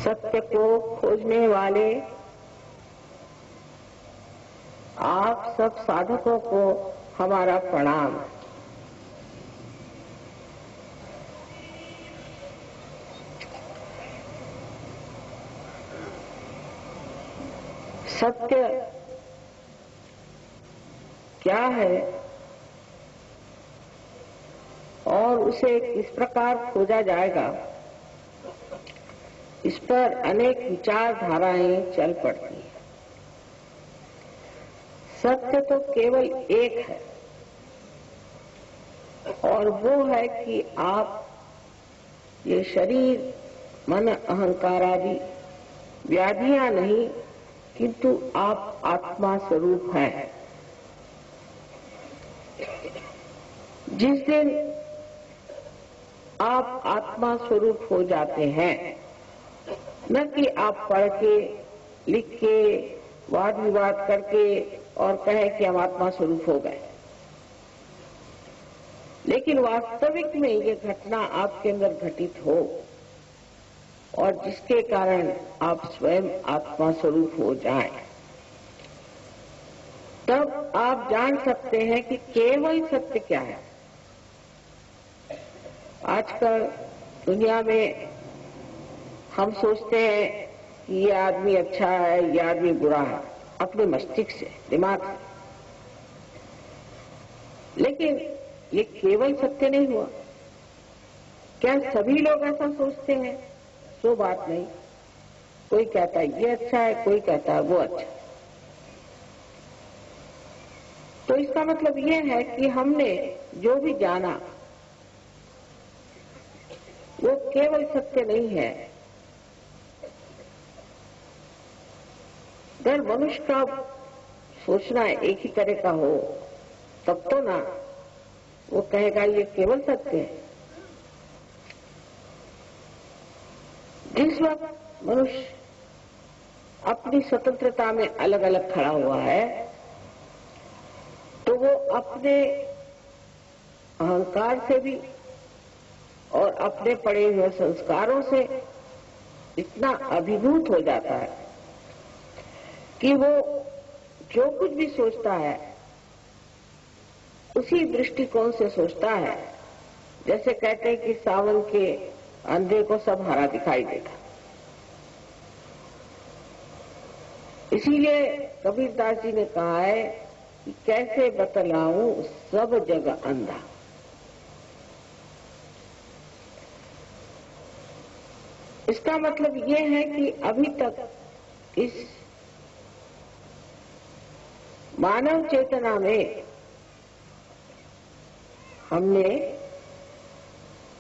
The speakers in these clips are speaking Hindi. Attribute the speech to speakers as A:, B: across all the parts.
A: सत्य को खोजने वाले आप सब साधकों को हमारा प्रणाम। सत्य क्या है और उसे किस प्रकार खोजा जाएगा, इस पर अनेक विचारधाराएं चल पड़ती हैं। सत्य तो केवल एक है और वो है कि आप ये शरीर, मन, अहंकार आदि व्याधियां नहीं, किंतु आप आत्मा स्वरूप हैं। जिस दिन आप आत्मा स्वरूप हो जाते हैं, न कि आप पढ़ के, लिख के, वाद विवाद करके और कहें कि हम आत्मा स्वरूप हो गए, लेकिन वास्तविक में ये घटना आपके अंदर घटित हो और जिसके कारण आप स्वयं आत्मा स्वरूप हो जाएं, तब आप जान सकते हैं कि केवल सत्य क्या है। आजकल दुनिया में हम सोचते हैं कि ये आदमी अच्छा है, ये आदमी बुरा है, अपने मस्तिष्क से, दिमाग से, लेकिन ये केवल सत्य नहीं हुआ। क्या सभी लोग ऐसा सोचते हैं? सो बात नहीं। कोई कहता है ये अच्छा है, कोई कहता है वो अच्छा। तो इसका मतलब ये है कि हमने जो भी जाना वो केवल सत्य नहीं है। अगर मनुष्य का सोचना एक ही तरह का हो तब तो ना वो कहेगा ये केवल सत्य है। जिस वक्त मनुष्य अपनी स्वतंत्रता में अलग अलग खड़ा हुआ है, तो वो अपने अहंकार से भी और अपने पड़े हुए संस्कारों से इतना अभिभूत हो जाता है कि वो जो कुछ भी सोचता है उसी दृष्टिकोण से सोचता है। जैसे कहते हैं कि सावन के अंधे को सब हरा दिखाई देगा। इसीलिए कबीरदास जी ने कहा है कि कैसे बतलाऊं सब जगह अंधा। इसका मतलब ये है कि अभी तक इस मानव चेतना में हमने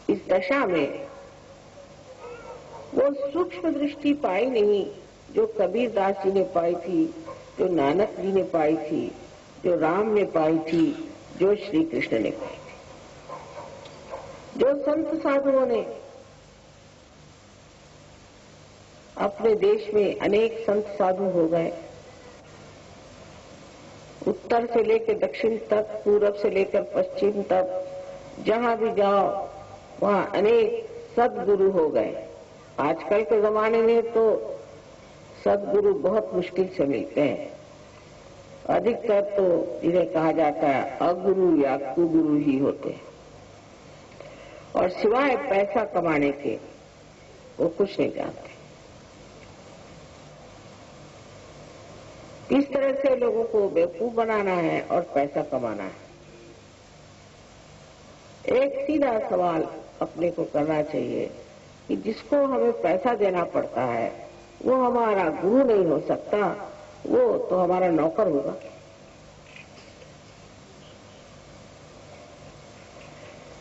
A: इस दशा में वो सूक्ष्म दृष्टि पाई नहीं जो कबीरदास जी ने पाई थी, जो नानक जी ने पाई थी, जो राम ने पाई थी, जो श्री कृष्ण ने पाई थी, जो संत साधुओं ने अपने देश में अनेक संत साधु हो गए। उत्तर से लेकर दक्षिण तक, पूरब से लेकर पश्चिम तक, जहां भी जाओ वहां अनेक सद्गुरु हो गए। आजकल के जमाने में तो सद्गुरु बहुत मुश्किल से मिलते हैं। अधिकतर तो इन्हें कहा जाता है अगुरु या कुगुरु ही होते हैं और सिवाय पैसा कमाने के वो कुछ नहीं जानते। किस तरह से लोगों को बेवकूफ बनाना है और पैसा कमाना है। एक सीधा सवाल अपने को करना चाहिए कि जिसको हमें पैसा देना पड़ता है वो हमारा गुरु नहीं हो सकता, वो तो हमारा नौकर होगा।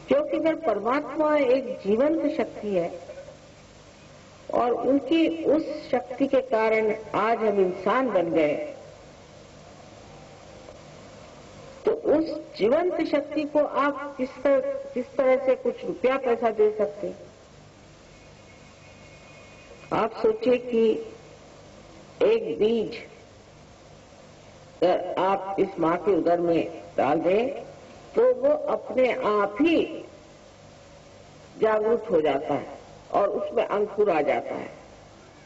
A: क्योंकि अगर परमात्मा एक जीवंत शक्ति है और उनकी उस शक्ति के कारण आज हम इंसान बन गए, तो उस जीवंत शक्ति को आप किस तरह से कुछ रुपया पैसा दे सकते हैं? आप सोचिए कि एक बीज आप इस माँ के उदर में डाल दें तो वो अपने आप ही जागरूक हो जाता है और उसमें अंकुर आ जाता है।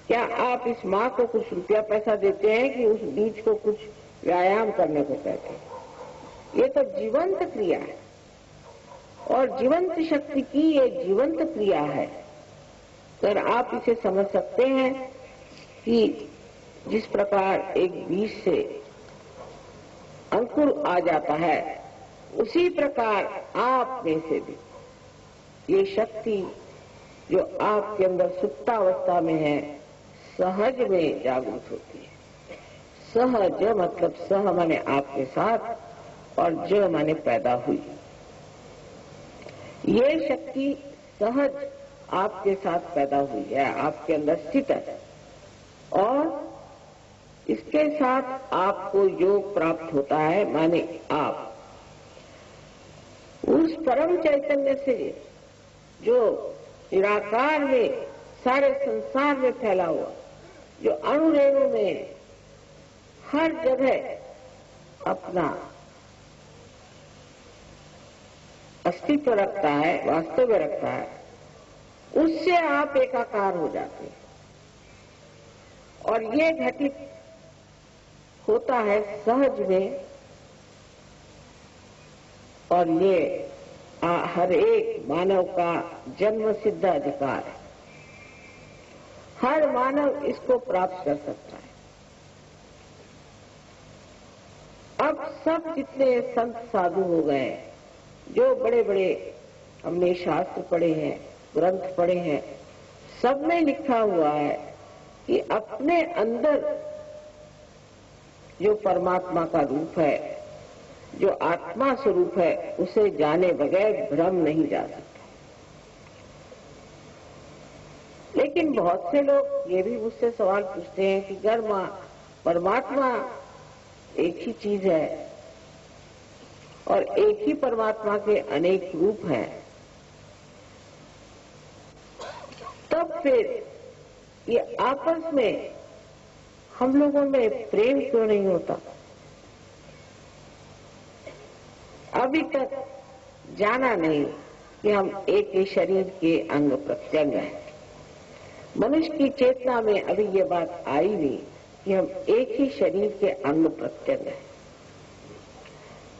A: क्या आप इस माँ को कुछ रुपया पैसा देते हैं कि उस बीज को कुछ व्यायाम करने को कहते हैं? ये तो जीवंत क्रिया है और जीवंत शक्ति की ये जीवंत क्रिया है। अगर आप इसे समझ सकते हैं कि जिस प्रकार एक बीज से अंकुर आ जाता है, उसी प्रकार आप में से भी ये शक्ति जो आपके अंदर सुप्तावस्था में है, सहज में जागृत होती है। सहज मतलब सह माने आपके साथ और ज माने पैदा हुई। ये शक्ति सहज आपके साथ पैदा हुई है, आपके अंदर स्थित है और इसके साथ आपको योग प्राप्त होता है। माने आप उस परम चैतन्य से जो निराकार में सारे संसार में फैला हुआ, जो अणु रेणु में हर जगह अपना अस्तित्व रखता है, वास्तव्य रखता है, उससे आप एकाकार हो जाते हैं। और ये घटित होता है सहज में और ये हर एक मानव का जन्म सिद्ध अधिकार है। हर मानव इसको प्राप्त कर सकता है। अब सब जितने संत साधु हो गए, जो बड़े बड़े हमने शास्त्र पढ़े हैं, ग्रंथ पढ़े हैं, सब में लिखा हुआ है कि अपने अंदर जो परमात्मा का रूप है, जो आत्मा स्वरूप है, उसे जाने बगैर भ्रम नहीं जा सकता। लेकिन बहुत से लोग ये भी मुझसे सवाल पूछते हैं कि अगर परमात्मा एक ही चीज है और एक ही परमात्मा के अनेक रूप हैं, तब फिर ये आपस में हम लोगों में प्रेम क्यों नहीं होता? अभी तक जाना नहीं कि हम एक ही शरीर के अंग प्रत्यंग हैं। मनुष्य की चेतना में अभी ये बात आई नहीं कि हम एक ही शरीर के अंग प्रत्यंग हैं।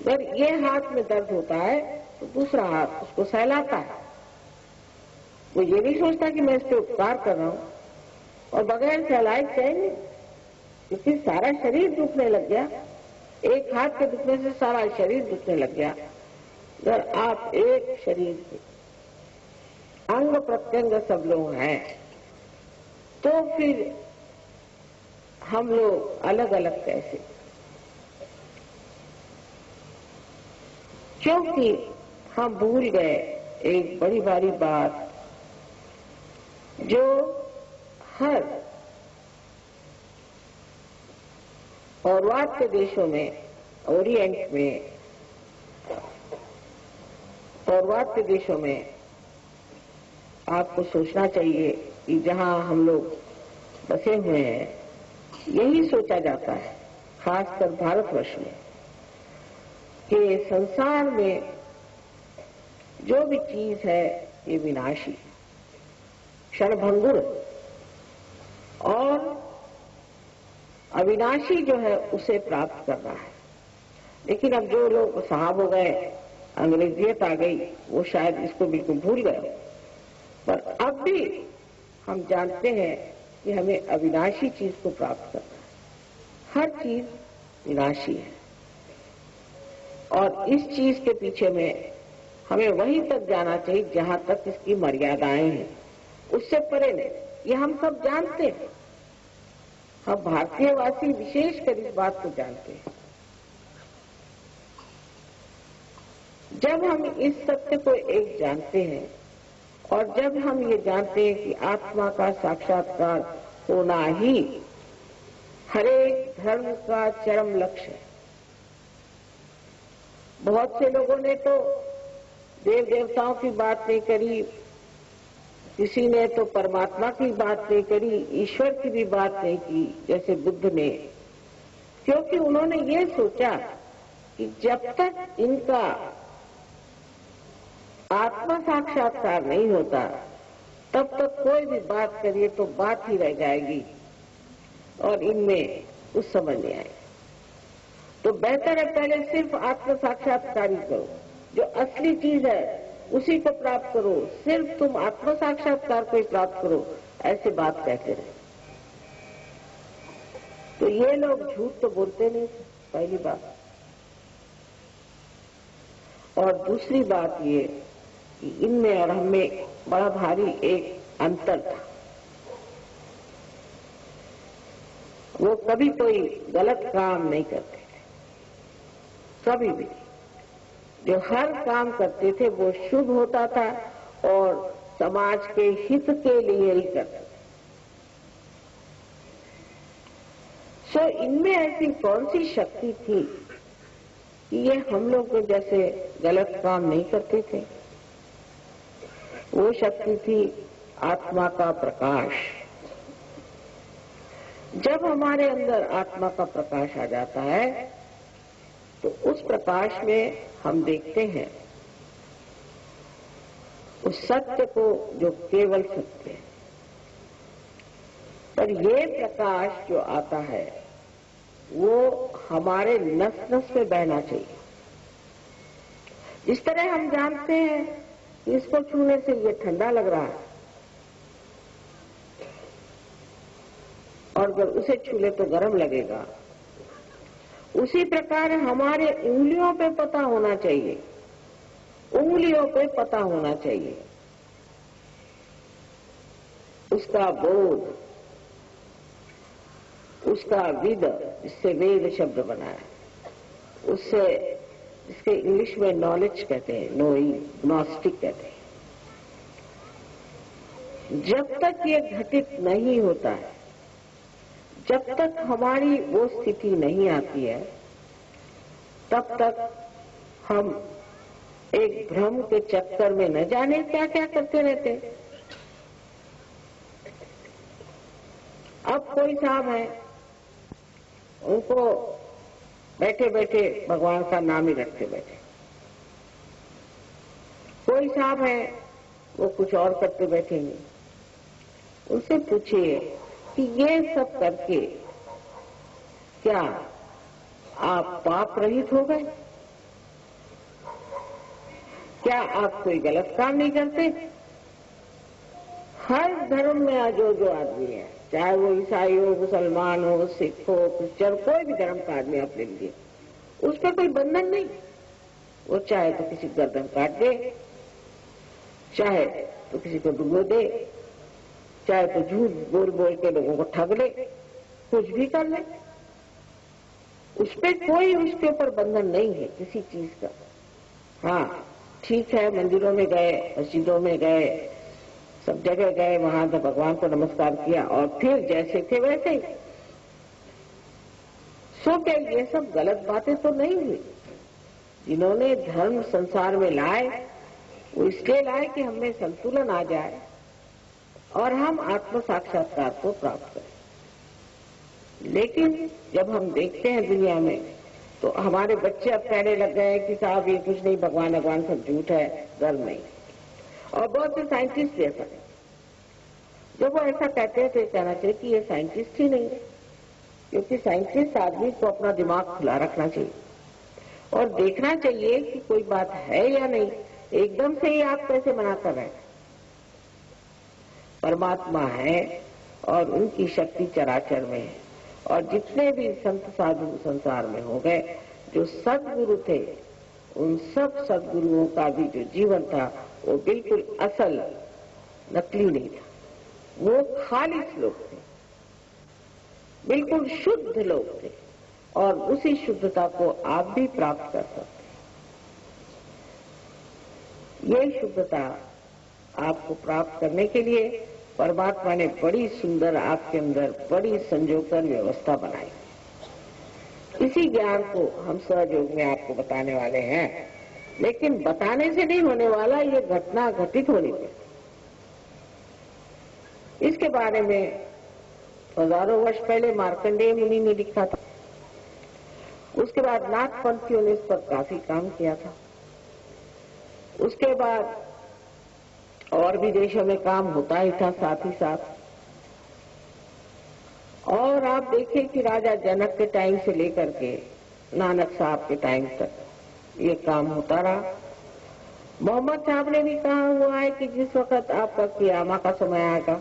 A: अगर ये हाथ में दर्द होता है तो दूसरा हाथ उसको सहलाता है। वो ये नहीं सोचता कि मैं इस पे उपकार कर रहा हूं और बगैर सहलाए चैन नहीं, क्योंकि सारा शरीर दुखने लग गया। एक हाथ के दुखने से सारा शरीर दुखने लग गया। अगर आप एक शरीर के अंग प्रत्यंग सब लोग हैं, तो फिर हम लोग अलग अलग कैसे? क्योंकि हम भूल गए एक बड़ी बारी बात जो हर पौर्वात्य देशों में, ओरिएंट में, पौर्वात्य देशों में आपको सोचना चाहिए कि जहां हम लोग बसे हुए हैं, यही सोचा जाता है, खासकर भारतवर्ष में, कि संसार में जो भी चीज है ये विनाशी, क्षणभंगुर और अविनाशी जो है उसे प्राप्त करना है। लेकिन अब जो लोग साहब हो गए, अंग्रेजियत आ गई, वो शायद इसको बिल्कुल भूल गए। पर अब भी हम जानते हैं कि हमें अविनाशी चीज को प्राप्त करना है। हर चीज विनाशी है और इस चीज के पीछे में हमें वहीं तक जाना चाहिए जहां तक इसकी मर्यादाएं हैं, उससे परे नहीं। ये हम सब जानते हैं, हम भारतीयवासी विशेषकर इस बात को जानते हैं। जब हम इस सत्य को एक जानते हैं और जब हम ये जानते हैं कि आत्मा का साक्षात्कार होना ही हरेक धर्म का चरम लक्ष्य है। बहुत से लोगों ने तो देव देवताओं की बात नहीं करी, किसी ने तो परमात्मा की बात नहीं करी, ईश्वर की भी बात नहीं की, जैसे बुद्ध ने, क्योंकि उन्होंने ये सोचा कि जब तक इनका आत्मा साक्षात्कार नहीं होता, तब तक कोई भी बात करिए तो बात ही रह जाएगी और इनमें कुछ समझ नहीं आएगा। तो बेहतर है पहले सिर्फ आत्म साक्षात्कार ही करो, जो असली चीज है उसी को प्राप्त करो, सिर्फ तुम आत्म साक्षात्कार को ही प्राप्त करो, ऐसे बात कहते रहे। तो ये लोग झूठ तो बोलते नहीं, पहली बात। और दूसरी बात ये कि इनमें और हमें बड़ा भारी एक अंतर था। वो कभी कोई गलत काम नहीं करते थे, कभी भी। जो हर काम करते थे वो शुभ होता था और समाज के हित के लिए ही करते थे। सो इनमें ऐसी कौन सी शक्ति थी कि ये हम लोग के जैसे गलत काम नहीं करते थे? वो शक्ति थी आत्मा का प्रकाश। जब हमारे अंदर आत्मा का प्रकाश आ जाता है तो उस प्रकाश में हम देखते हैं उस सत्य को जो केवल सत्य है। पर ये प्रकाश जो आता है वो हमारे नस नस में बहना चाहिए। इस तरह हम जानते हैं कि इसको छूने से ये ठंडा लग रहा है और अगर उसे छू ले तो गर्म लगेगा, उसी प्रकार हमारे उंगलियों पे पता होना चाहिए, उंगलियों पे पता होना चाहिए उसका बोध, उसका विद, जिससे वेद शब्द बना है, उससे इसके इंग्लिश में नॉलेज कहते हैं, नोइंग, ग्नोस्टिक कहते हैं। जब तक ये घटित नहीं होता है, जब तक हमारी वो स्थिति नहीं आती है, तब तक हम एक भ्रम के चक्कर में न जाने क्या क्या करते रहते हैं। अब कोई साहब है, उनको बैठे बैठे भगवान का नाम ही रखते बैठे। कोई साहब है वो कुछ और करते बैठेंगे। उनसे पूछिए कि ये सब करके क्या आप पाप रहित हो गए? क्या आप कोई गलत काम नहीं करते? हर धर्म में जो आदमी है, चाहे वो ईसाई हो, मुसलमान हो, सिख हो, क्रिश्चियन, कोई भी धर्म का आदमी आप ले लीजिए, उस पर कोई बंधन नहीं। वो चाहे तो किसी गर्दन काट दे, चाहे तो किसी को डुबो दे, चाहे तो झूठ बोल बोल के लोगों को ठग ले, कुछ भी कर ले, उस पर कोई उसके ऊपर बंधन नहीं है किसी चीज का। हाँ ठीक है, मंदिरों में गए, मस्जिदों में गए, सब जगह गए, वहां तो भगवान को नमस्कार किया और फिर जैसे थे वैसे ही। सो क्या ये सब गलत बातें तो नहीं हुई? जिन्होंने धर्म संसार में लाए वो इसलिए लाए कि हमें संतुलन आ जाए और हम आत्म साक्षात्कार को प्राप्त करें। लेकिन जब हम देखते हैं दुनिया में तो हमारे बच्चे अब कहने लग गए कि साहब ये कुछ नहीं, भगवान भगवान सब झूठ है, धर्म नहीं। और बहुत से साइंटिस्ट भी ऐसा है, जब वो ऐसा कहते हैं तो कहना चाहिए कि ये साइंटिस्ट ही नहीं है, क्योंकि साइंटिस्ट आदमी को अपना दिमाग खुला रखना चाहिए और देखना चाहिए कि कोई बात है या नहीं। एकदम से ही आप कैसे मना कर रहे हैं? परमात्मा है और उनकी शक्ति चराचर में है। और जितने भी संत साधु संसार में हो गए, जो सद्गुरु थे, उन सब सद्गुरुओं का भी जो जीवन था वो बिल्कुल असल, नकली नहीं था। वो खालिस लोग थे, बिल्कुल शुद्ध लोग थे और उसी शुद्धता को आप भी प्राप्त कर सकते हैं। ये शुद्धता आपको प्राप्त करने के लिए परमात्मा ने बड़ी सुंदर आपके अंदर बड़ी संजोकर व्यवस्था बनाई। इसी ज्ञान को हम सहयोग में आपको बताने वाले हैं, लेकिन बताने से नहीं होने वाला, ये घटना घटित होनी चाहिए। इसके बारे में हजारों वर्ष पहले मार्कंडेय मुनि ने लिखा था। उसके बाद नाथ पंथियों ने इस पर काफी काम किया था। उसके बाद और भी देशों में काम होता ही था साथ ही साथ। और आप देखें कि राजा जनक के टाइम से लेकर के नानक साहब के टाइम तक ये काम होता रहा। मोहम्मद साहब ने भी कहा हुआ है कि जिस वक्त आपका कियामा का समय आएगा,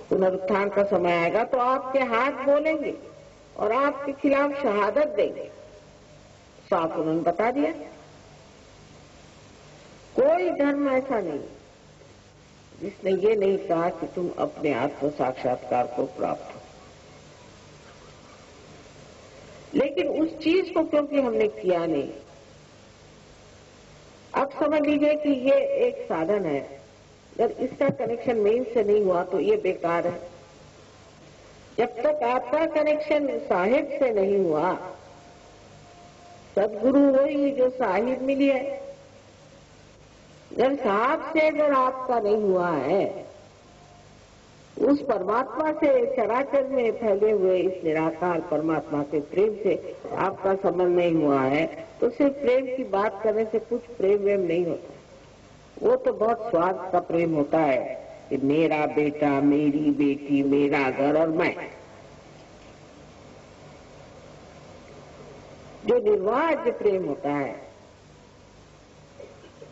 A: पुनरुत्थान का समय आएगा, तो आपके हाथ बोलेंगे और आपके खिलाफ शहादत देंगे। साफ उन्होंने बता दिया। कोई धर्म ऐसा नहीं जिसने ये नहीं कहा कि तुम अपने आत्म साक्षात्कार को प्राप्त हो। लेकिन उस चीज को क्योंकि हमने किया नहीं, अब समझ लीजिए कि ये एक साधन है, जब इसका कनेक्शन मेन से नहीं हुआ तो ये बेकार है। जब तक आपका कनेक्शन साहिब से नहीं हुआ, सदगुरु वही जो साहिब मिली है, जब साहब से अगर आपका नहीं हुआ है, उस परमात्मा से, चराचर में फैले हुए इस निराकार परमात्मा के प्रेम से आपका संबंध नहीं हुआ है, तो सिर्फ प्रेम की बात करने से कुछ प्रेम वेम नहीं होता। वो तो बहुत स्वार्थ का प्रेम होता है कि मेरा बेटा, मेरी बेटी, मेरा घर और मैं। जो निर्वाज्य प्रेम होता है,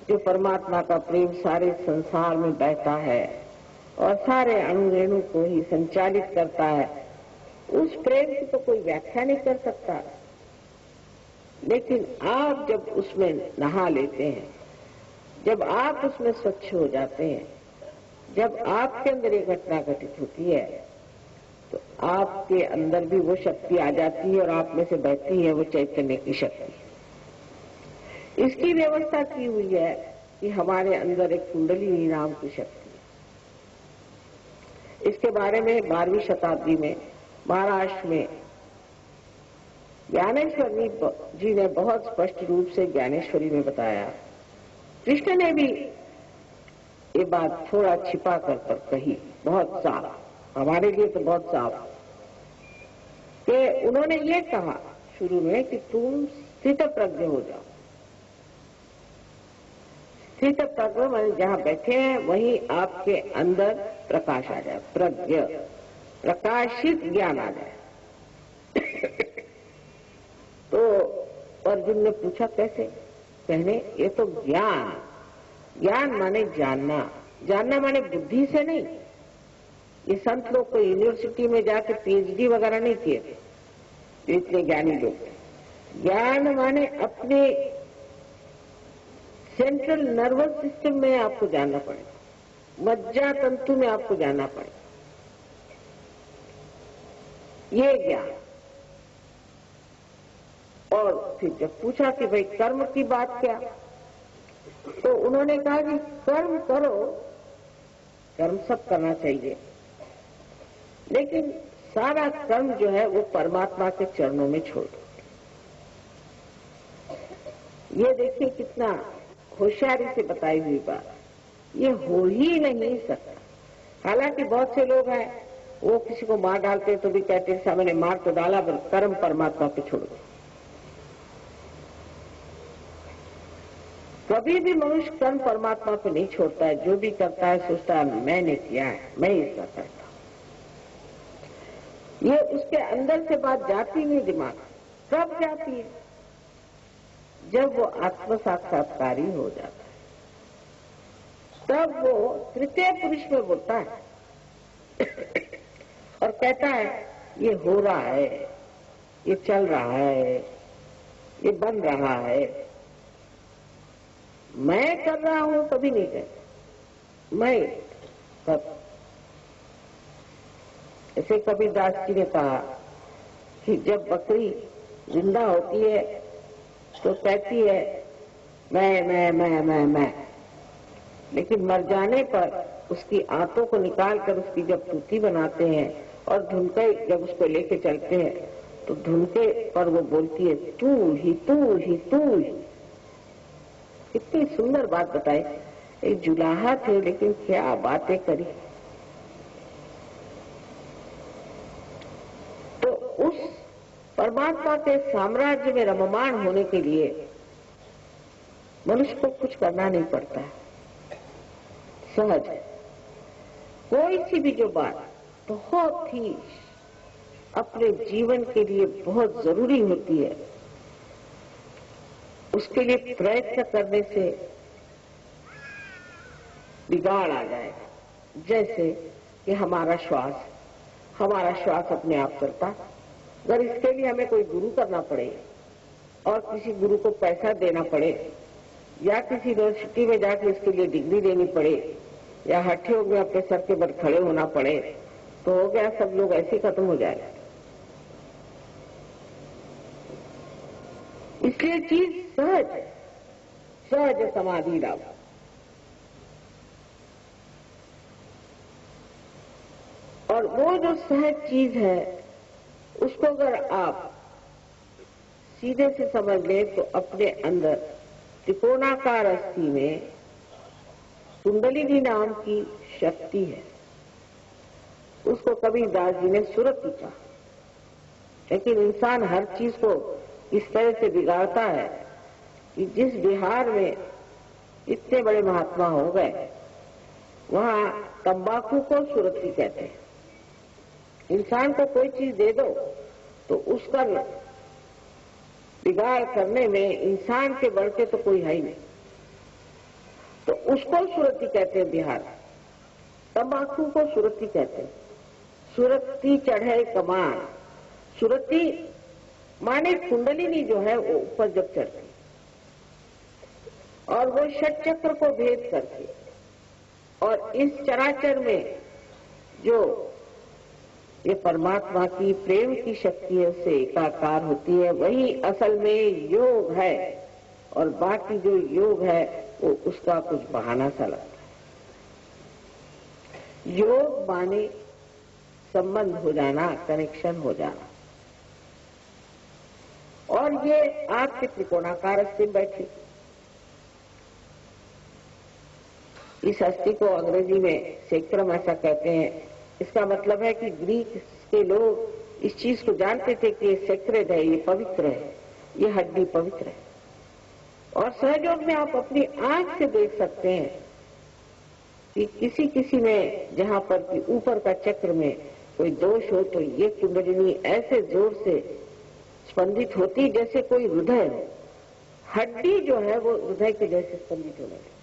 A: जो परमात्मा का प्रेम सारे संसार में बहता है और सारे अणु रेणु को ही संचालित करता है, उस प्रेम की तो कोई व्याख्या नहीं कर सकता। लेकिन आप जब उसमें नहा लेते हैं, जब आप उसमें स्वच्छ हो जाते हैं, जब आपके अंदर ये घटना घटित होती है, तो आपके अंदर भी वो शक्ति आ जाती है और आप में से बहती है वो चैतन्य की शक्ति। इसकी व्यवस्था की हुई है कि हमारे अंदर एक कुंडलिनी नाम की शक्ति। इसके बारे में 12वीं शताब्दी में महाराष्ट्र में ज्ञानेश्वर जी ने बहुत स्पष्ट रूप से ज्ञानेश्वरी में बताया। कृष्ण ने भी ये बात थोड़ा छिपा कर कही, बहुत साफ, हमारे लिए तो बहुत साफ, कि उन्होंने ये कहा शुरू में कि तुम स्थित प्रज्ञ हो जाओ। स्थित प्रज्ञ माने जहां बैठे हैं वहीं आपके अंदर प्रकाश आ जाए, प्रज्ञ, प्रकाशित ज्ञान आ जाए। तो अर्जुन ने पूछा कैसे? कहने ये तो ज्ञान, ज्ञान माने जानना, जानना माने बुद्धि से नहीं। ये संत लोग को यूनिवर्सिटी में जाके पीएचडी वगैरह नहीं किए थे, इतने ज्ञानी लोग। ज्ञान माने अपने सेंट्रल नर्वस सिस्टम में आपको जानना पड़ेगा, मज्जा तंतु में आपको जानना पड़ेगा, ये ज्ञान। और फिर जब पूछा कि भाई कर्म की बात क्या, तो उन्होंने कहा कि कर्म करो, कर्म सब करना चाहिए, लेकिन सारा कर्म जो है वो परमात्मा के चरणों में छोड़ दो। ये देखिए कितना होशियारी से बताई हुई बात, ये हो ही नहीं सकता। हालांकि बहुत से लोग हैं वो किसी को मार डालते तो भी कहते हैं सामने मार तो डाला, पर कर्म परमात्मा पे छोड़ दो। कभी भी मनुष्य कर्म परमात्मा पे नहीं छोड़ता है। जो भी करता है सोचता है मैंने किया है, मैं इसका करता हूं। ये उसके अंदर से बात जाती नहीं दिमाग। कब जाती है? जब वो आत्म साक्षात्कारी हो जाता है, तब वो तृतीय पुरुष में बोलता है और कहता है ये हो रहा है, ये चल रहा है, ये बन रहा है, मैं कर रहा हूं कभी नहीं कहता मैं कर। ऐसे कबीरदास जी ने कहा कि जब बकरी जिंदा होती है तो कहती है मैं, लेकिन मर जाने पर उसकी आंतों को निकाल कर उसकी जब टूटी बनाते हैं और धुनके जब उसको लेके चलते हैं तो धुनके पर वो बोलती है तू ही तू ही तू ही। कितनी सुंदर बात बताई। एक जुलाहा थे लेकिन क्या बातें करी। तो उस परमात्मा के साम्राज्य में रममाण होने के लिए मनुष्य को कुछ करना नहीं पड़ता है, सहज है। कोई सी भी जो बात बहुत ही अपने जीवन के लिए बहुत जरूरी होती है, उसके लिए प्रयत्न करने से बिगाड़ आ जाएगा। जैसे कि हमारा श्वास अपने आप चलता, अगर इसके लिए हमें कोई गुरु करना पड़े और किसी गुरु को पैसा देना पड़े या किसी यूनिवर्सिटी में जाकर इसके लिए डिग्री लेनी पड़े या हठ योग में अपने सर के बल खड़े होना पड़े, तो हो गया, सब लोग ऐसे खत्म हो जाए। इसलिए चीज सहज समाधि लाभ। और वो जो सहज चीज है उसको अगर आप सीधे से समझ लें तो अपने अंदर त्रिकोणाकार अस्थि में कुंडलिनी नाम की शक्ति है। उसको कबीरदास जी ने सुरति कहा। लेकिन इंसान हर चीज को इस तरह से बिगाड़ता है कि जिस बिहार में इतने बड़े महात्मा हो गए वहां तंबाकू को सुरति कहते हैं। इंसान को कोई चीज दे दो तो उसका बिगाड़ करने में इंसान के बढ़ के तो कोई है ही नहीं, तो उसको सुरति कहते हैं बिहार। तंबाकू को सुरति कहते हैं। सुरति चढ़े कमान, सुरति माने कुंडलिनी जो है वो ऊपर जब चढ़ती और वो षट चक्र को भेद करके और इस चराचर में जो ये परमात्मा की प्रेम की शक्ति है उससे एकाकार होती है, वही असल में योग है। और बाकी जो योग है वो उसका कुछ बहाना सा लगता है। योग माने संबंध हो जाना, कनेक्शन हो जाना। और ये आपके त्रिकोणाकार अस्थि में बैठी, इस अस्थि को अंग्रेजी में सेक्रम ऐसा कहते हैं। इसका मतलब है कि ग्रीक के लोग इस चीज को जानते थे कि ये सेक्रेड है, ये पवित्र है, ये हड्डी पवित्र है। और सहयोग में आप अपनी आंख से देख सकते हैं कि किसी किसी में जहां पर कि ऊपर का चक्र में कोई दोष हो तो ये कुंडलिनी ऐसे जोर से स्पंदित होती जैसे कोई हृदय हो। हड्डी जो है वो हृदय के जैसे स्पंदित होने लगी।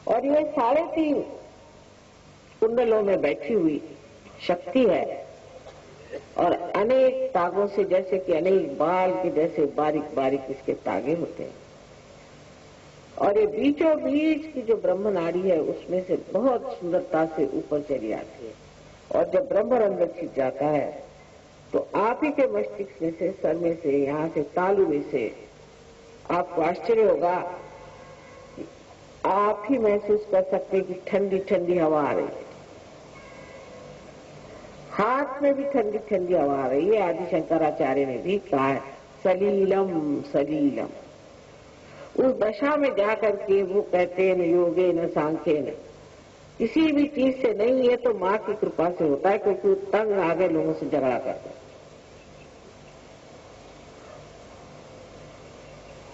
A: और ये 3.5 कुंडलों में बैठी हुई शक्ति है और अनेक तागों से, जैसे कि अनेक बाल के जैसे बारीक बारीक इसके तागे होते हैं। और ये बीचों बीच की जो ब्रह्म नाड़ी है उसमें से बहुत सुंदरता से ऊपर चली आती है। और जब ब्रह्मरंध्र छिप जाता है तो आप ही के मस्तिष्क में से, सर में से, यहाँ से तालू में से आपको आश्चर्य होगा, आप ही महसूस कर सकते कि ठंडी ठंडी हवा आ रही है। हाथ में भी ठंडी ठंडी हवा आ रही है। आदि शंकराचार्य ने भी कहा है सलीलम सलीलम। उस दशा में जाकर के वो कहते हैं न योगे न सांख्य न, किसी भी चीज से नहीं, है तो माँ की कृपा से होता है, क्योंकि वो तंग आगे लोगों से झगड़ा करते हैं।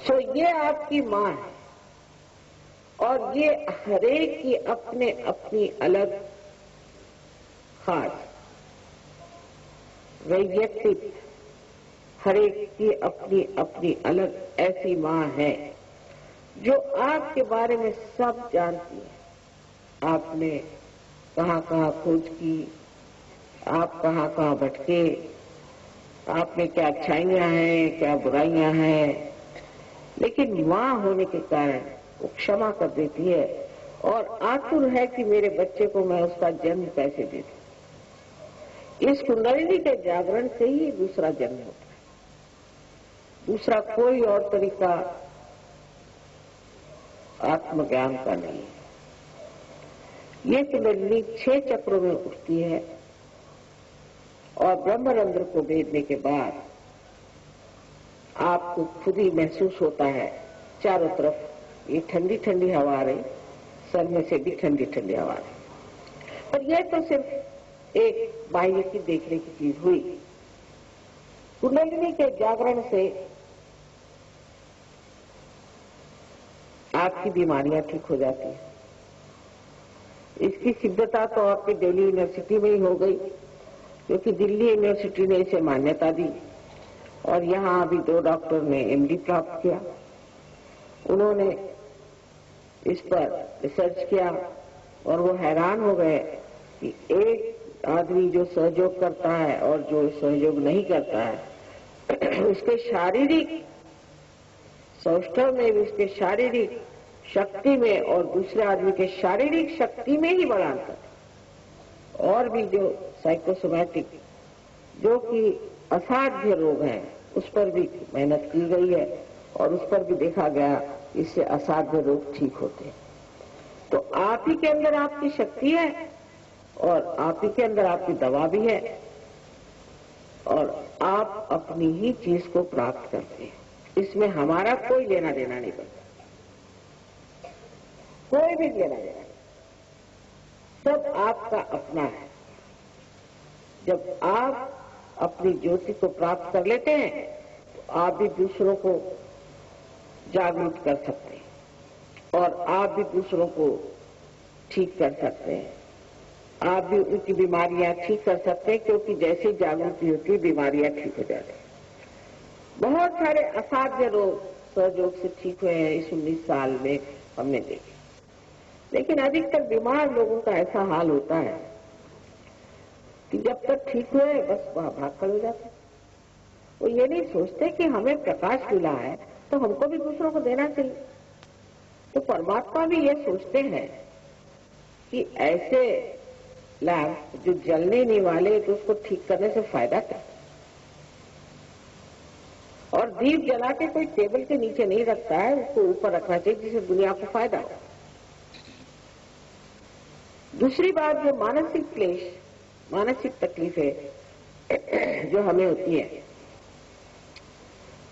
A: तो ये आपकी माँ है और ये हरेक की अपने अपनी अलग खास वैयक्तिक, हरेक की अपनी अपनी अलग ऐसी माँ है जो आपके बारे में सब जानती है। आपने कहाँ कहाँ खोज की, आप कहाँ कहाँ भटके, आप में क्या अच्छाइयाँ हैं, क्या बुराइयाँ हैं, लेकिन माँ होने के कारण वो क्षमा कर देती है और आतुर है कि मेरे बच्चे को मैं उसका जन्म कैसे दे दूं। इस कुंडलिनी के जागरण से ही दूसरा जन्म होता है। दूसरा कोई और तरीका आत्मज्ञान का नहीं है। ये कुंडलिनी 6 चक्रों में उठती है और ब्रह्मरंध्र को भेदने के बाद आपको खुद ही महसूस होता है चारों तरफ ये ठंडी ठंडी हवा आ रही, सर में से भी ठंडी ठंडी हवा आ रही। पर यह तो सिर्फ एक बाह्य की देखने की चीज हुई। कुंडलिनी के जागरण से आपकी बीमारियां ठीक हो जाती हैं। इसकी सिद्धता तो आपकी दिल्ली यूनिवर्सिटी में ही हो गई, क्योंकि दिल्ली यूनिवर्सिटी ने इसे मान्यता दी और यहाँ अभी 2 डॉक्टर ने MD प्राप्त किया। उन्होंने इस पर रिसर्च किया और वो हैरान हो गए कि एक आदमी जो सहयोग करता है और जो सहयोग नहीं करता है उसके शारीरिक सौष्ठव में भी, उसके शारीरिक शक्ति में और दूसरे आदमी के शारीरिक शक्ति में ही बड़ा अंतर है। और भी जो साइकोसोमैटिक जो कि असाध्य रोग हैं उस पर भी मेहनत की गई है और उस पर भी देखा गया इससे असाध्य रोग ठीक होते हैं। तो आप ही के अंदर आपकी शक्ति है और आप ही के अंदर आपकी दवा भी है और आप अपनी ही चीज को प्राप्त करते हैं। इसमें हमारा कोई लेना देना नहीं बनता, कोई भी लेना देना नहीं, सब आपका अपना है। जब आप अपनी ज्योति को प्राप्त कर लेते हैं तो आप भी दूसरों को जागरूक कर सकते हैं और आप भी दूसरों को ठीक कर सकते हैं। आप भी उनकी बीमारियां ठीक कर सकते हैं, क्योंकि जैसे जागृति होती है बीमारियां ठीक हो जाती हैं। बहुत सारे असाध्य रोग सहयोग से ठीक हुए हैं इस 19 साल में हमने देखे। लेकिन अधिकतर बीमार लोगों का ऐसा हाल होता है कि जब तक ठीक हुए बस वहां भाग खड़े हो जाते। वो ये नहीं सोचते कि हमें प्रकाश मिला है तो हमको भी दूसरों को देना चाहिए। तो परमात्मा भी ये सोचते हैं कि ऐसे लैंप जो जलने नहीं वाले तो उसको ठीक करने से फायदा क्या। और दीप जला के कोई टेबल के नीचे नहीं रखता है, उसको ऊपर रखना चाहिए जिससे दुनिया को फायदा हो। दूसरी बात, जो मानसिक क्लेश, मानसिक तकलीफें जो हमें होती है,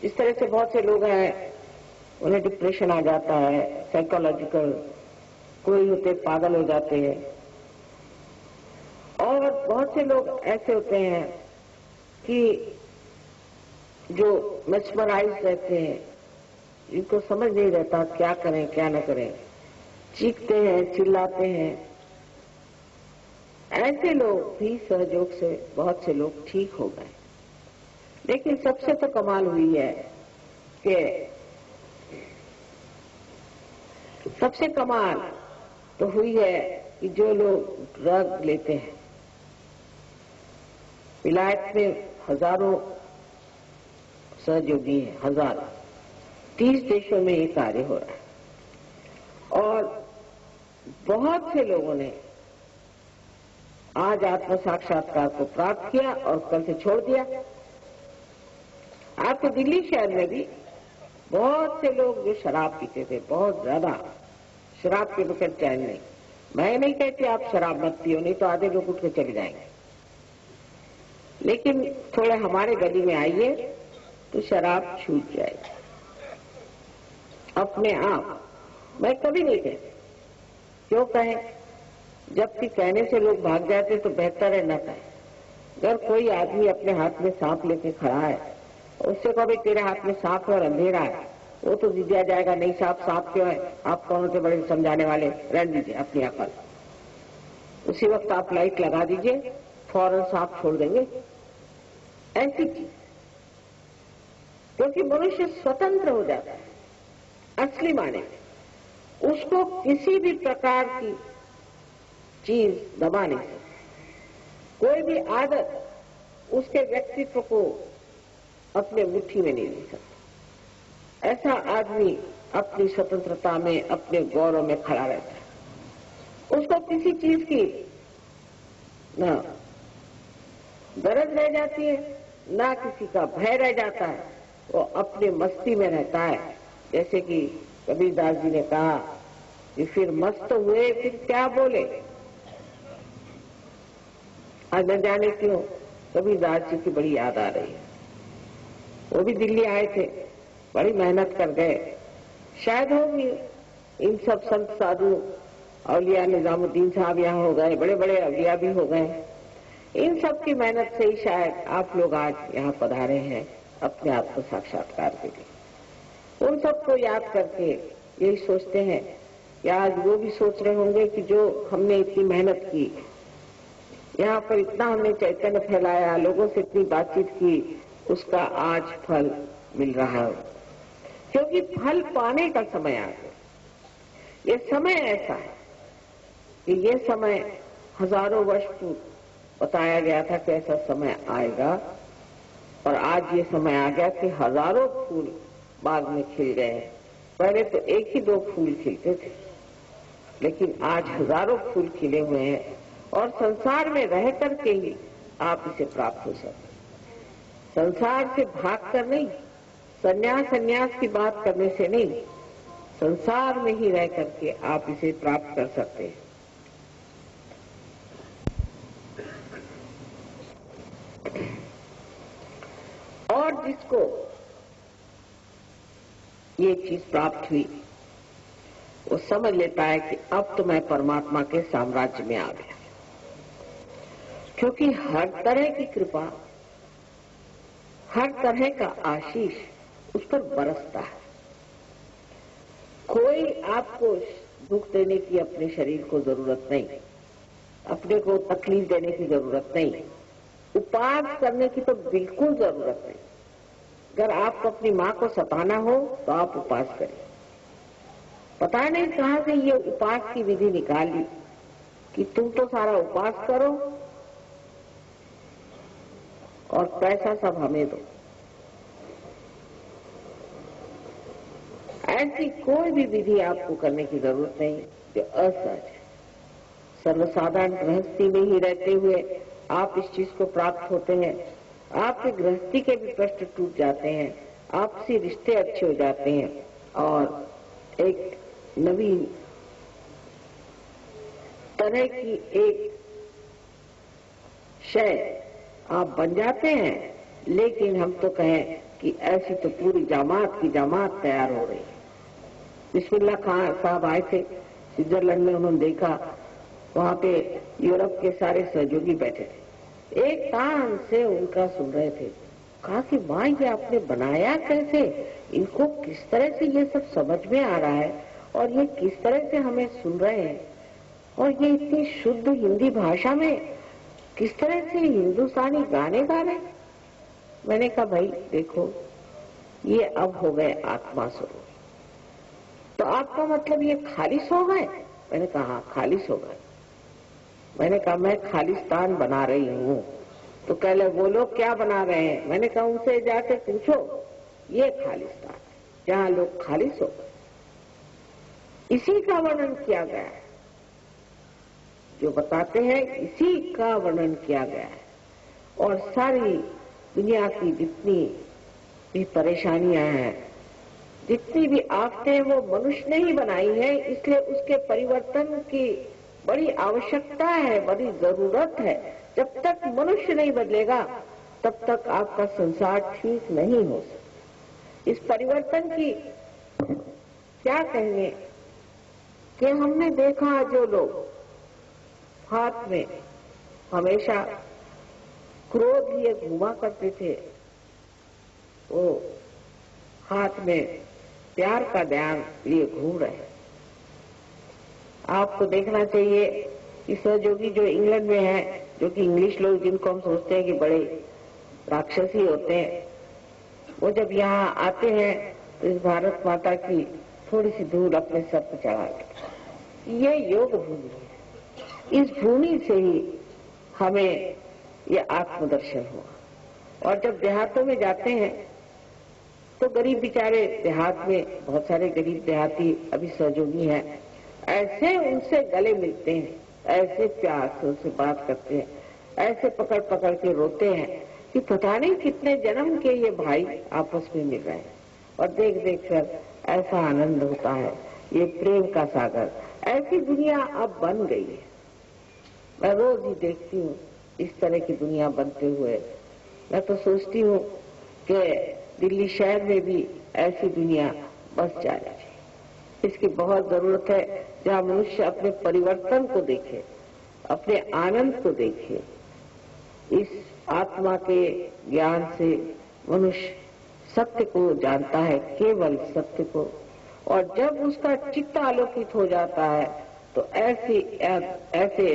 A: इस तरह से बहुत से लोग हैं उन्हें डिप्रेशन आ जाता है, साइकोलॉजिकल, कोई होते पागल हो जाते हैं और बहुत से लोग ऐसे होते हैं कि जो मेस्मराइज रहते हैं, जिनको समझ नहीं रहता क्या करें क्या न करें, चीखते हैं, चिल्लाते हैं। ऐसे लोग भी सहयोग से बहुत से लोग ठीक हो गए। लेकिन सबसे तो कमाल हुई है कि सबसे कमाल तो हुई है कि जो लोग ड्रग लेते हैं, विलायत में हजारों सहयोगी हैं, हजारों, 30 देशों में ये कार्य हो रहा है और बहुत से लोगों ने आज आत्म साक्षात्कार को प्राप्त किया और कल से छोड़ दिया। आपके दिल्ली शहर में भी बहुत से लोग जो शराब पीते थे, बहुत ज्यादा शराब के बगैर चैन नहीं। मैं नहीं कहती आप शराब मत पियो, नहीं तो आधे लोग उठ के चले जाएंगे, लेकिन थोड़े हमारे गली में आइए तो शराब छूट जाएगी अपने आप। मैं कभी नहीं कहती, क्यों कहें, जबकि कहने से लोग भाग जाते तो बेहतर है न कहें। अगर कोई आदमी अपने हाथ में सांप लेके खड़ा है, उससे कभी तेरे हाथ में सांप है और अंधेरा है, वो तो जिज्ञा जाएगा, नहीं सांप सांप क्यों है, आप कौन होते बड़े समझाने वाले, रहने दीजिए अपनी अकल। उसी वक्त आप लाइट लगा दीजिए, फौरन सांप छोड़ देंगे। ऐसी चीज, क्योंकि मनुष्य स्वतंत्र हो जाता है असली माने में, उसको किसी भी प्रकार की चीज दबा नहीं सकती। कोई भी आदत उसके व्यक्तित्व को अपने मुट्ठी में नहीं ले सकती। ऐसा आदमी अपनी स्वतंत्रता में, अपने गौरव में खड़ा रहता है। उसको किसी चीज की ना गरज रह जाती है, ना किसी का भय रह जाता है। वो अपने मस्ती में रहता है। जैसे कि कबीरदास जी ने कहा कि फिर मस्त हुए फिर क्या बोले। आज न जाने क्यों कबीरदास जी की बड़ी याद आ रही है। वो भी दिल्ली आए थे, बड़ी मेहनत कर गए। शायद होगी इन सब संत साधु औलिया, निजामुद्दीन साहब यहाँ हो गए, बड़े बड़े औलिया भी हो गए। इन सब की मेहनत से ही शायद आप लोग आज यहाँ पधारे हैं अपने आप को साक्षात्कार के लिए। उन सबको याद करके यही सोचते हैं कि आज वो भी सोच रहे होंगे कि जो हमने इतनी मेहनत की, यहाँ पर इतना हमने चैतन्य फैलाया, लोगों से इतनी बातचीत की, उसका आज फल मिल रहा है। क्योंकि फल पाने का समय आ गया। ये समय ऐसा है कि ये समय हजारों वर्ष पूर्व बताया गया था कि ऐसा समय आएगा, और आज ये समय आ गया कि हजारों फूल बाग में खिल गए हैं। पहले तो एक ही दो फूल खिलते थे, लेकिन आज हजारों फूल खिले हुए हैं, और संसार में रह करके ही आप इसे प्राप्त हो सकते। संसार से भाग कर नहीं, संन्यास की बात करने से नहीं, संसार में ही रह करके आप इसे प्राप्त कर सकते हैं। और जिसको ये चीज प्राप्त हुई, वो समझ लेता है कि अब तो मैं परमात्मा के साम्राज्य में आ गया। क्योंकि हर तरह की कृपा, हर तरह का आशीष उस पर बरसता है। कोई आपको दुख देने की अपने शरीर को जरूरत नहीं, अपने को तकलीफ देने की जरूरत नहीं, उपास करने की तो बिल्कुल जरूरत नहीं। अगर आपको अपनी माँ को सताना हो तो आप उपास करें। पता नहीं कहां से ये उपास की विधि निकाली कि तुम तो सारा उपास करो और पैसा सब हमें दो। ऐसी कोई भी विधि आपको करने की जरूरत नहीं जो असहज है। सर्वसाधारण गृहस्थी में ही रहते हुए आप इस चीज को प्राप्त होते हैं। आपके गृहस्थी के भी प्रश्न टूट जाते हैं, आपसी रिश्ते अच्छे हो जाते हैं, और एक नवीन तरह की एक शय आप बन जाते हैं। लेकिन हम तो कहें कि ऐसी तो पूरी जामात की जामात तैयार हो रही है। बिस्मिल्लाह खान साहब आए थे स्विट्जरलैंड में, उन्होंने देखा वहां पे यूरोप के सारे सहयोगी बैठे थे, एक कान से उनका सुन रहे थे। कहा कि माँ ये आपने बनाया कैसे, इनको किस तरह से ये सब समझ में आ रहा है, और ये किस तरह से हमें सुन रहे हैं, और ये इतनी शुद्ध हिंदी भाषा में किस तरह से हिंदुस्तानी गाने गा रहे हैं। मैंने कहा भाई देखो, ये अब हो गए आत्मा स्वरूप। तो आपका मतलब ये खालिस हो गए? मैंने कहा हाँ खालिस हो गए। मैंने कहा मैं खालिस्तान बना रही हूँ। तो कह ले वो लोग क्या बना रहे हैं? मैंने कहा उनसे जाके पूछो, ये खालिस्तान है जहाँ लोग खालिस हो गए। इसी का वर्णन किया गया है, जो बताते हैं इसी का वर्णन किया गया है। और सारी दुनिया की जितनी भी परेशानियां हैं, जितनी भी आफतें हैं, वो मनुष्य ने ही बनाई है। इसलिए उसके परिवर्तन की बड़ी आवश्यकता है, बड़ी जरूरत है। जब तक मनुष्य नहीं बदलेगा तब तक आपका संसार ठीक नहीं हो सकता। इस परिवर्तन की क्या कहेंगे कि हमने देखा जो लोग हाथ में हमेशा क्रोध लिए घुमा करते थे, वो हाथ में प्यार का ध्यान लिए घूम रहे हैं। आपको देखना चाहिए कि सहयोगी जो इंग्लैंड में है, जो कि इंग्लिश लोग जिनको हम सोचते हैं कि बड़े राक्षसी होते हैं, वो जब यहाँ आते हैं तो इस भारत माता की थोड़ी सी धूल अपने सर पर चढ़ा देते। ये योग भूमि है। इस भूमि से ही हमें ये आत्मदर्शन हुआ। और जब देहातों में जाते हैं तो गरीब बेचारे देहात में, बहुत सारे गरीब देहाती अभी सहयोगी हैं, ऐसे उनसे गले मिलते हैं, ऐसे प्यार से उनसे बात करते हैं, ऐसे पकड़ पकड़ के रोते हैं कि पता नहीं कितने जन्म के ये भाई आपस में मिल रहे हैं। और देख देख कर ऐसा आनंद होता है। ये प्रेम का सागर, ऐसी दुनिया अब बन गई है। मैं रोज ही देखती हूँ इस तरह की दुनिया बनते हुए। मैं तो सोचती हूँ कि दिल्ली शहर में भी ऐसी दुनिया बस जानी चाहिए। इसकी बहुत जरूरत है, जहाँ मनुष्य अपने परिवर्तन को देखे, अपने आनंद को देखे। इस आत्मा के ज्ञान से मनुष्य सत्य को जानता है, केवल सत्य को, और जब उसका चित्त आलोकित हो जाता है तो ऐसे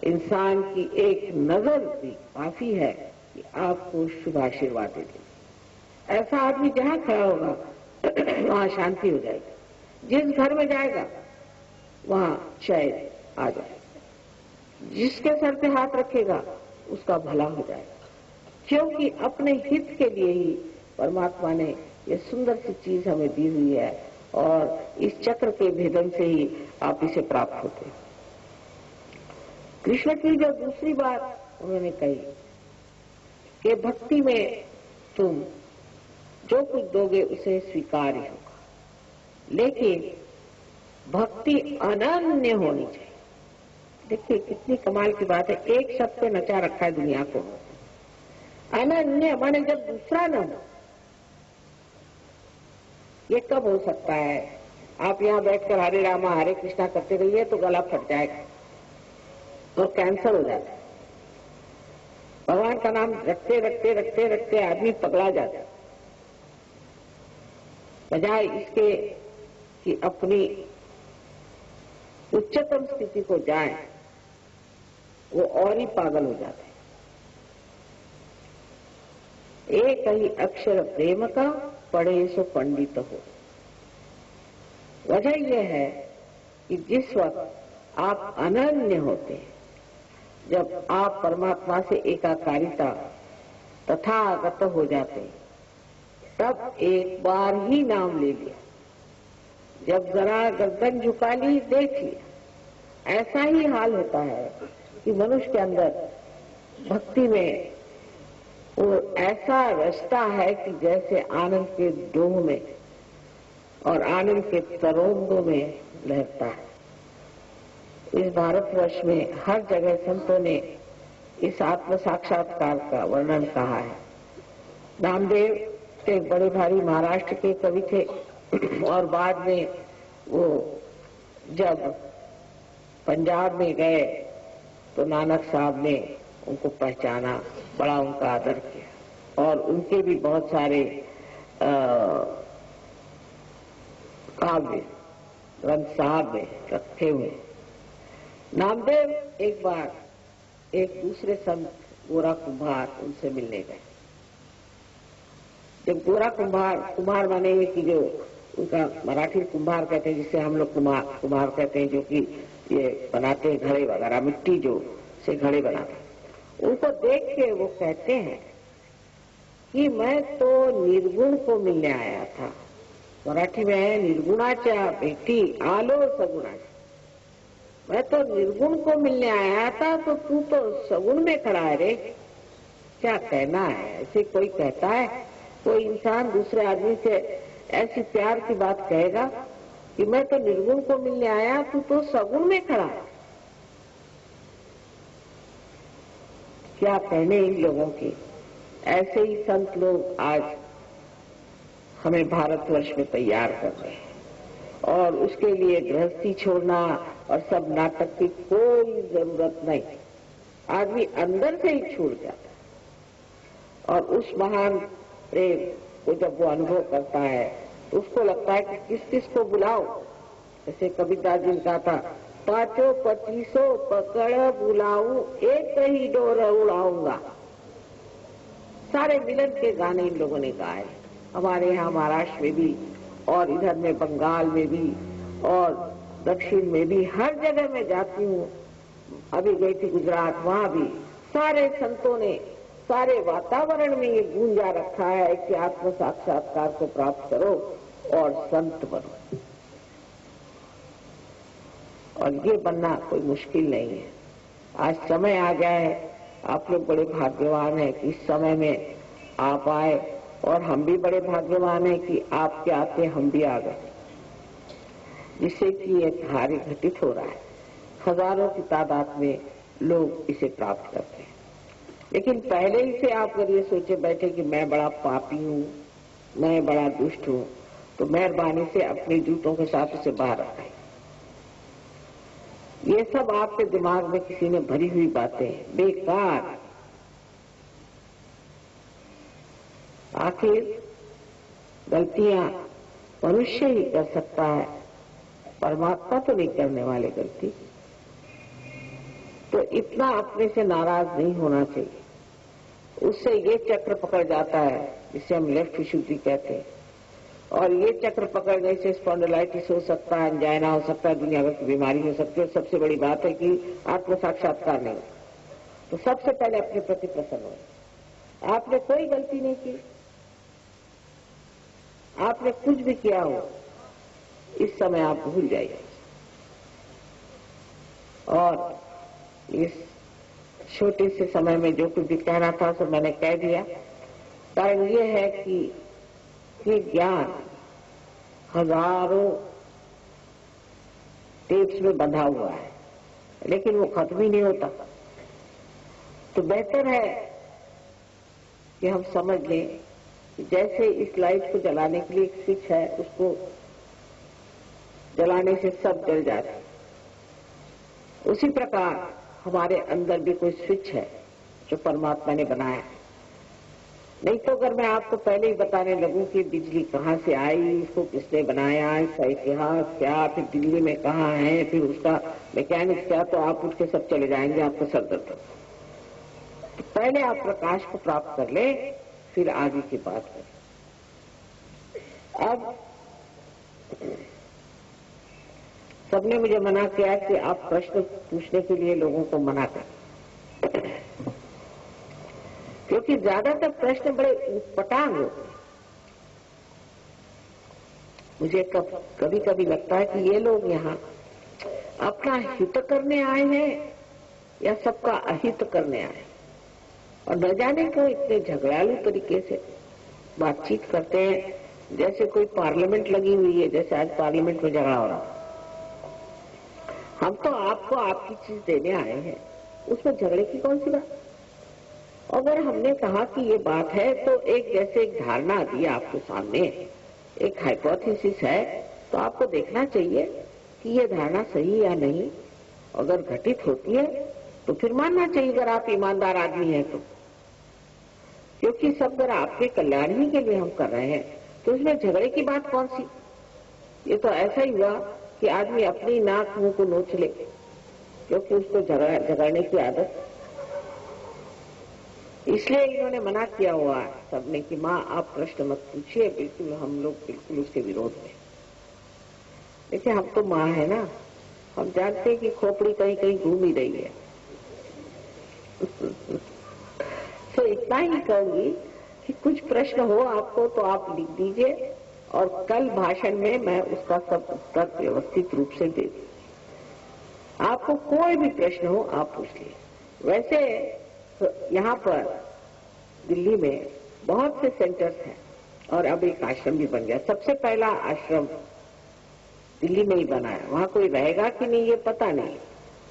A: इंसान की एक नजर भी काफी है कि आपको शुभ आशीर्वाद दे दे। ऐसा आदमी जहां खड़ा होगा वहां शांति हो जाएगी। जिस घर में जाएगा वहां शायद आ जाए। जिसके सर पे हाथ रखेगा उसका भला हो जाएगा, क्योंकि अपने हित के लिए ही परमात्मा ने ये सुंदर सी चीज हमें दी हुई है और इस चक्र के भेदन से ही आप इसे प्राप्त होते हैं। कृष्ण की जो दूसरी बात उन्होंने कही कि भक्ति में तुम जो कुछ दोगे उसे स्वीकार ही होगा, लेकिन भक्ति अनन्य होनी चाहिए। देखिए कितनी कमाल की बात है, एक शब्द पे नचा रखा है दुनिया को। अनन्य माने जब दूसरा न हो। ये कब हो सकता है? आप यहाँ बैठकर हरे रामा हरे कृष्णा करते रहिए तो गला फट जाएगा और कैंसर हो जाता है। भगवान का नाम रखते रखते रखते रखते आदमी पगला जाता है, बजाय इसके कि अपनी उच्चतम स्थिति को जाए वो और ही पागल हो जाते हैं। एक ही अक्षर प्रेम का पढ़े सो पंडित हो। वजह यह है कि जिस वक्त आप अनन्य होते हैं, जब आप परमात्मा से एकाकारिता तथागत हो जाते हैं, तब एक बार ही नाम ले लिया, जब जरा गर्दन झुका ली देख लिया। ऐसा ही हाल होता है कि मनुष्य के अंदर भक्ति में वो ऐसा रचता है कि जैसे आनंद के डोह में और आनंद के तरंगों में लहरता है। इस भारतवर्ष में हर जगह संतों ने इस आत्म साक्षात्कार का वर्णन कहा है। नामदेव के बड़े भारी महाराष्ट्र के कवि थे और बाद में वो जब पंजाब में गए तो नानक साहब ने उनको पहचाना, बड़ा उनका आदर किया और उनके भी बहुत सारे काव्य ग्रंथ साहब में रखे हुए। नामदेव एक बार एक दूसरे संत गोरा कुम्हार उनसे मिलने गए। जब गोरा कुम्हार माने कि जो उनका मराठी कुम्हार कहते हैं, जिसे हम लोग कुम्हार कहते हैं, जो कि ये बनाते हैं घड़े वगैरह, मिट्टी जो से घड़े बनाते हैं, उनको देख के वो कहते हैं कि मैं तो निर्गुण को मिलने आया था। मराठी में है निर्गुणाच्या बेटी आलो सगुणाच्या। मैं तो निर्गुण को मिलने आया था तो तू तो सगुण में खड़ा है रे। क्या कहना है? ऐसे कोई कहता है? कोई इंसान दूसरे आदमी से ऐसी प्यार की बात कहेगा कि मैं तो निर्गुण को मिलने आया, तू तो सगुण में खड़ा है? क्या कहने इन लोगों की। ऐसे ही संत लोग आज हमें भारतवर्ष में तैयार कर रहे हैं और उसके लिए गृहस्थी छोड़ना और सब नाटक की कोई जरूरत नहीं। आदमी अंदर से ही छूट जाता है और उस महान प्रेम को जब वो अनुभव करता है तो उसको लगता है कि किस किस को बुलाओ। जैसे कबीरदास जी ने कहा था, 5-25 पकड़ बुलाऊं एक ही डोर उड़ाऊंगा। सारे मिलन के गाने इन लोगों ने गाए। हमारे यहाँ महाराष्ट्र में भी और इधर में बंगाल में भी और दक्षिण में भी, हर जगह मैं जाती हूँ। अभी गई थी गुजरात, वहां भी सारे संतों ने सारे वातावरण में ये गूंजा रखा है कि आत्म साक्षात्कार को प्राप्त करो और संत बनो। और ये बनना कोई मुश्किल नहीं है। आज समय आ गया है, आप लोग बड़े भाग्यवान हैं कि इस समय में आप आए और हम भी बड़े भाग्यवान हैं कि आपके आते हम भी आ गए, जिससे कि ये कार्य घटित हो रहा है। हजारों की तादाद में लोग इसे प्राप्त करते हैं। लेकिन पहले ही से आप अगर ये सोचे बैठे कि मैं बड़ा पापी हूँ, मैं बड़ा दुष्ट हूँ, तो मेहरबानी से अपने जूतों के साथ उसे बाहर रखें। ये सब आपके दिमाग में किसी ने भरी हुई बातें, बेकार। आखिर गलतियां मनुष्य ही कर सकता है, परमात्मा तो नहीं करने वाले गलती। तो इतना अपने से नाराज नहीं होना चाहिए। उससे ये चक्र पकड़ जाता है जिसे हम लेफ्ट विशुद्धि कहते हैं, और ये चक्र पकड़ने से स्पॉन्डिलाइटिस हो सकता है, एंजाइना हो सकता है, दुनिया भर की बीमारी हो सकती है। सबसे बड़ी बात है कि आत्म साक्षात्कार नहीं हो। तो सबसे पहले अपने प्रति प्रसन्न हो। आपने कोई गलती नहीं की, आपने कुछ भी किया हो, इस समय आप भूल जाइए। और इस छोटे से समय में जो कुछ भी कहना था सो मैंने कह दिया। कारण ये है कि ये ज्ञान हजारों टेप्स में बंधा हुआ है, लेकिन वो खत्म ही नहीं होता। तो बेहतर है कि हम समझ लें कि जैसे इस लाइट को जलाने के लिए एक स्विच है, उसको जलाने से सब जल जाते हैं, उसी प्रकार हमारे अंदर भी कोई स्विच है जो परमात्मा ने बनाया है। नहीं तो अगर मैं आपको पहले ही बताने लगूं कि बिजली कहाँ से आई, इसको किसने बनाया, इसका इतिहास क्या, फिर दिल्ली में कहाँ है, फिर उसका मैकेनिक्स क्या, तो आप उठ के सब चले जाएंगे, आपको सर दर्द होगा। तो पहले आप प्रकाश को प्राप्त कर ले, फिर आगे की बात करें। अब सबने मुझे मना किया कि आप प्रश्न पूछने के लिए लोगों को मना करें, क्योंकि ज्यादातर प्रश्न बड़े उटपटांग होते हैं। मुझे कभी कभी लगता है कि ये लोग यहाँ अपना हित करने आए हैं या सबका अहित करने आए, और न जाने क्यों इतने झगड़ालू तरीके से बातचीत करते हैं, जैसे कोई पार्लियामेंट लगी हुई है, जैसे आज पार्लियामेंट में झगड़ा हो रहा। हम तो आपको आपकी चीज देने आए हैं, उसमें झगड़े की कौन सी बात। अगर हमने कहा कि ये बात है, तो एक जैसे एक धारणा दी आपके सामने, एक हाइपोथेसिस है, तो आपको देखना चाहिए कि ये धारणा सही या नहीं। अगर घटित होती है तो फिर मानना चाहिए, अगर आप ईमानदार आदमी हैं तो, क्योंकि सब अगर आपके कल्याण ही के लिए हम कर रहे हैं, तो उसमें झगड़े की बात कौन सी। ये तो ऐसा ही हुआ कि आदमी अपनी नाक मुंह को नोच ले, क्योंकि उसको झगड़ने की आदत। इसलिए इन्होंने मना किया हुआ है सबने कि माँ आप प्रश्न मत पूछिए, बिल्कुल हम लोग बिल्कुल उसके विरोध में। देखिए हम तो माँ है ना, हम जानते हैं कि खोपड़ी कहीं कहीं घूम ही रही है। तो इतना ही कहूंगी कि कुछ प्रश्न हो आपको तो आप लिख दीजिए, और कल भाषण में मैं उसका सब उत्तर व्यवस्थित रूप से दे दूं। आपको कोई भी प्रश्न हो आप पूछ लीजिए। वैसे तो यहाँ पर दिल्ली में बहुत से सेंटर्स हैं, और अब एक आश्रम भी बन गया। सबसे पहला आश्रम दिल्ली में ही बना है, वहाँ कोई रहेगा कि नहीं ये पता नहीं,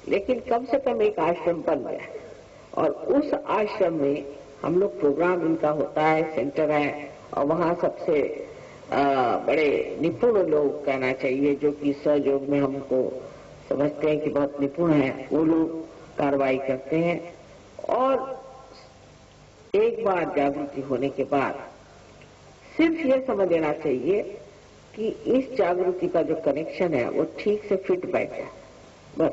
A: लेकिन कम से कम एक आश्रम बन गया है। और उस आश्रम में हम लोग प्रोग्राम इनका होता है, सेंटर है, और वहाँ सबसे बड़े निपुण लोग कहना चाहिए, जो कि सहयोग में हमको समझते हैं कि बहुत निपुण है, वो लोग कार्रवाई करते हैं। और एक बार जागृति होने के बाद सिर्फ ये समझ लेना चाहिए कि इस जागृति का जो कनेक्शन है वो ठीक से फिट बैठ जाए, बस।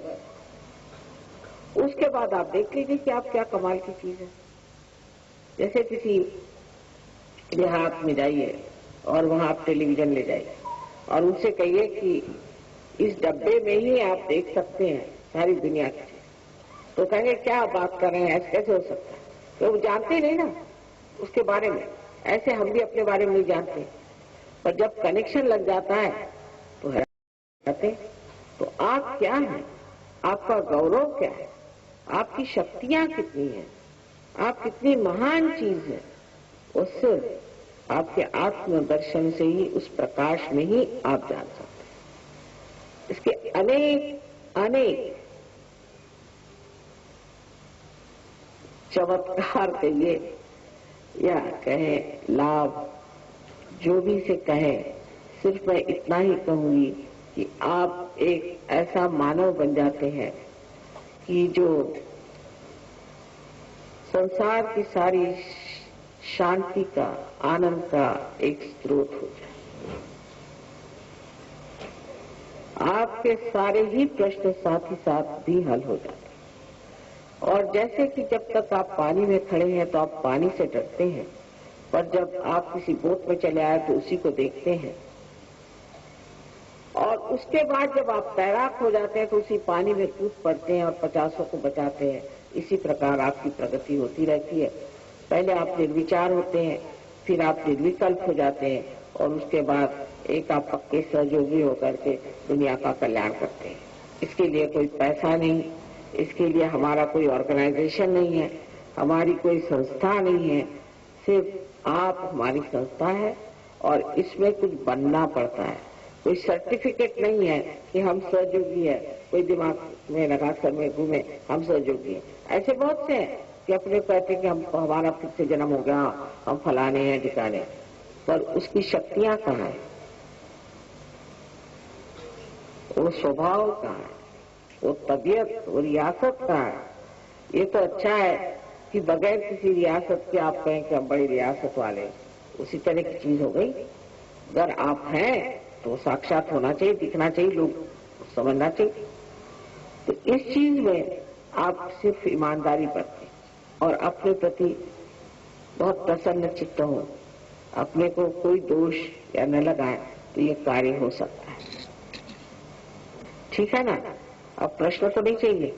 A: उसके बाद आप देख लीजिए कि आप क्या कमाल की चीज है। जैसे किसी देहात में जाइए और वहां आप टेलीविजन ले जाइए और उनसे कहिए कि इस डब्बे में ही आप देख सकते हैं सारी दुनिया की चीज, तो कहेंगे क्या बात कर रहे हैं, ऐसे कैसे हो सकता है। तो वो जानते ही नहीं ना उसके बारे में, ऐसे हम भी अपने बारे में नहीं जानते। पर जब कनेक्शन लग जाता है तो है कहते, तो आप क्या हैं, आपका गौरव क्या है, आपकी शक्तियां कितनी हैं, आप कितनी महान चीज है, वो सिर्फ आपके आत्म दर्शन से ही, उस प्रकाश में ही आप जान सकते हैं। इसके अनेक अनेक चमत्कार कहिए या कहें लाभ, जो भी से कहें, सिर्फ मैं इतना ही कहूंगी कि आप एक ऐसा मानव बन जाते हैं कि जो संसार की सारी शांति का, आनंद का एक स्रोत हो जाए। आपके सारे ही प्रश्न साथ ही साथ भी हल हो जाते हैं। और जैसे कि जब तक आप पानी में खड़े हैं तो आप पानी से डरते हैं, पर जब आप किसी बोट में चले आए तो उसी को देखते हैं, और उसके बाद जब आप तैराक हो जाते हैं तो उसी पानी में कूद पड़ते हैं और 50 को बचाते हैं। इसी प्रकार आपकी प्रगति होती रहती है। पहले आप निर्विचार होते हैं, फिर आप निर्विकल्प हो जाते हैं, और उसके बाद एक आप पक्के सहयोगी होकर के दुनिया का कल्याण करते हैं। इसके लिए कोई पैसा नहीं, इसके लिए हमारा कोई ऑर्गेनाइजेशन नहीं है, हमारी कोई संस्था नहीं है, सिर्फ आप हमारी संस्था है। और इसमें कुछ बनना पड़ता है, कोई सर्टिफिकेट नहीं है कि हम सहयोगी है, कोई दिमाग में लगा कर में घूमे हम सहयोगी है। ऐसे बहुत से हैं कि अपने कहते हैं कि हम हमारा फिर से जन्म हो गया, हम फलाने हैं ठिकाने, पर उसकी शक्तियां कहाँ है, वो स्वभाव कहाँ है, वो तबीयत, वो रियासत कहाँ है। ये तो अच्छा है कि बगैर किसी रियासत के आप कहें कि हम बड़ी रियासत वाले, उसी तरह की चीज हो गई। अगर आप हैं तो साक्षात होना चाहिए, दिखना चाहिए, लोग समझना चाहिए। तो इस चीज में आप सिर्फ ईमानदारी बरतें और अपने प्रति बहुत प्रसन्न चित्त हो, अपने को कोई दोष या न लगाए, तो ये कार्य हो सकता है। ठीक है ना? अब प्रश्न तो नहीं चाहिए।